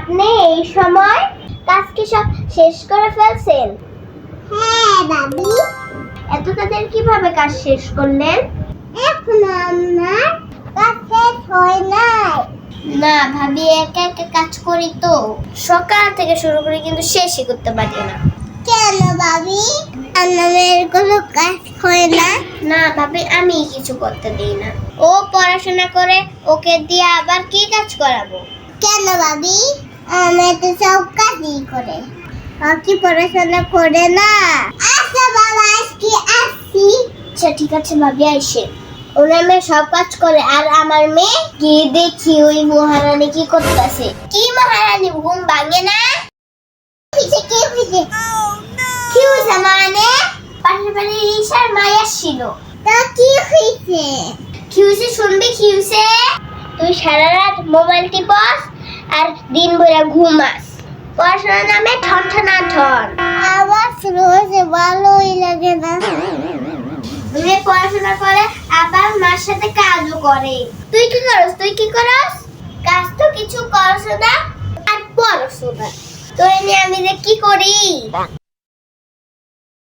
আপনি এই সময় কাজ কি সব শেষ করে ফেলছেন? হ্যাঁ ভাবি, এত তাদের কিভাবে কাজ শেষ করলেন? এখনো আমার কাজ শেষ হয় নাই। না ভাবি, একা একা কাজ করি তো সকাল থেকে শুরু করে কিন্তু শেষই করতে পারি না। কেন ভাবি, আমার কোনো কাজ হয় না? না ভাবি, আমি কিছু করতে দিই না। ও পড়াশোনা করে, ওকে দিয়ে আবার কি কাজ করাবো? কেন ভাবি, আমি তো সব কাজই করে। ও কি পড়াশোনা করে না? আচ্ছা বাবা, আজকে আসছি। আচ্ছা ঠিক আছে ভাবি, আইসে। ওনার মেয়ে সব কাজ করে আর আমার মেয়ে কি দেখি ওই মহারানী কি করতেছে। কি মহারানী, ঘুম ভাঙে না? পিছে কে পিছে? কি হয়েছে মানে? পাশের বাড়ির ঈশার মা আসছিল। তা কি হয়েছে? কি হয়েছে শুনবি? কি হয়েছে? তুই সারা রাত মোবাইল টিপস আর দিন ভরে ঘুমাস। পড়াশোনার নামে ঠন ঠনা ঠন। আবার শুরু হয়েছে, ভালোই লাগে না। মেয়ে পড়াশোনা করে আবার মার সাথে কাজও করে। তুই কি করস? কাজ তো কিছু করছ না আর পড়াশোনা। তোরে নিয়ে আমি যে কি করি।